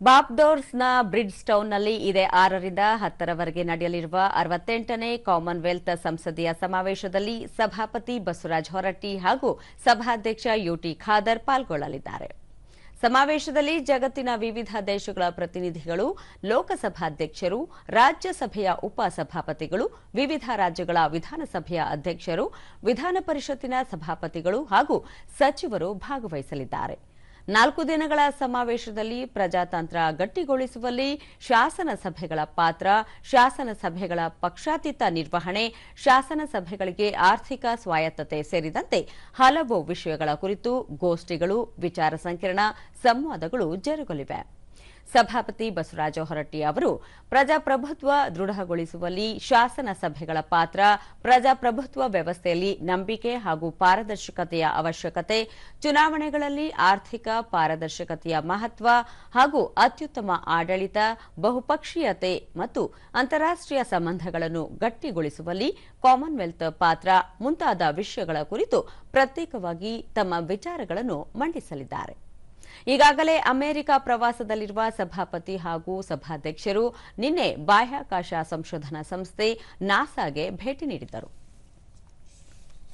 ಬಾಪ್ಡೋರ್ಸ್ನ ಬ್ರಿಡ್ಜ್ಟೌನ್ನಲ್ಲಿ ಇದೇ 6ರಿಂದ 10ರವರೆಗೆ ನಡೆಯಲಿರುವ 68ನೇ ಕಾಮನ್ವೆಲ್ತ್ ಸಂಸದೀಯ ಸಮಾವೇಶದಲ್ಲಿ ಸಭಾಪತಿ ಬಸವರಾಜ ಹೊರಟ್ಟಿ ಹಾಗೂ ಸಭಾಧ್ಯಕ್ಷ ಯುಟಿ ಖಾದರ್ ಪಾಲ್ಗೊಳ್ಳಲಿದ್ದಾರೆ. ಸಮಾವೇಶದಲ್ಲಿ ಜಗತ್ತಿನ ವಿವಿಧ ದೇಶಗಳ ಪ್ರತಿನಿಧಿಗಳು, ಲೋಕಸಭಾಧ್ಯಕ್ಷರು, ರಾಜ್ಯಸಭೆಯ ಉಪಸಭಾಪತಿಗಳು, ವಿವಿಧ ರಾಜ್ಯಗಳ ವಿಧಾನಸಭೆಯ ಅಧ್ಯಕ್ಷರು, ವಿಧಾನ ಪರಿಷತ್ತಿನ ಸಭಾಪತಿಗಳು ಹಾಗೂ ಸಚಿವರು ಭಾಗವಹಿಸಲಿದ್ದಾರೆ. 4 ದಿನಗಳ ಸಮಾವೇಶದಲ್ಲಿ ಪ್ರಜಾತಂತ್ರ ಗಟ್ಟಿಗೊಳಿಸುವಲ್ಲಿ ಶಾಸನ ಸಭೆಗಳ ಪಾತ್ರ, ಶಾಸನ ಸಭೆಗಳ ಪಕ್ಷಾತೀತ ನಿರ್ವಹಣೆ, ಶಾಸನ ಸಭೆಗಳಿಗೆ ಆರ್ಥಿಕ ಸ್ವಾಯತ್ತತೆ ಸೇರಿದಂತೆ ಹಲವು ವಿಷಯಗಳ ಕುರಿತು ಗೋಷ್ಠಿಗಳು, ವಿಚಾರ ಸಂಕಿರಣ, ಸಂವಾದಗಳು ಜರುಗಲಿವೆ. ಸಭಾಪತಿ ಬಸವರಾಜ ಹೊರಟ್ಟಿ ಅವರು ಪ್ರಜಾಪ್ರಭುತ್ವ ದೃಢಗೊಳಿಸುವಲ್ಲಿ ಶಾಸನ ಸಭೆಗಳ ಪಾತ್ರ, ಪ್ರಜಾಪ್ರಭುತ್ವ ವ್ಯವಸ್ಥೆಯಲ್ಲಿ ನಂಬಿಕೆ ಹಾಗೂ ಪಾರದರ್ಶಕತೆಯ ಅವಶ್ಯಕತೆ, ಚುನಾವಣೆಗಳಲ್ಲಿ ಆರ್ಥಿಕ ಪಾರದರ್ಶಕತೆಯ ಮಹತ್ವ ಹಾಗೂ ಅತ್ಯುತ್ತಮ ಆಡಳಿತ, ಬಹುಪಕ್ಷೀಯತೆ ಮತ್ತು ಅಂತಾರಾಷ್ಟ್ರೀಯ ಸಂಬಂಧಗಳನ್ನು ಗಟ್ಟಿಗೊಳಿಸುವಲ್ಲಿ ಕಾಮನ್ವೆಲ್ತ್ ಪಾತ್ರ ಮುಂತಾದ ವಿಷಯಗಳ ಕುರಿತು ಪ್ರತ್ಯೇಕವಾಗಿ ತಮ್ಮ ವಿಚಾರಗಳನ್ನು ಮಂಡಿಸಲಿದ್ದಾರೆ. ಈಗಾಗಲೇ ಅಮೆರಿಕ ಪ್ರವಾಸದಲ್ಲಿರುವ ಸಭಾಪತಿ ಹಾಗೂ ಸಭಾಧ್ಯಕ್ಷರು ನಿನ್ನೆ ಬಾಹ್ಯಾಕಾಶ ಸಂಶೋಧನಾ ಸಂಸ್ಥೆ ನಾಸಾಗೆ ಭೇಟಿ ನೀಡಿದ್ದರು.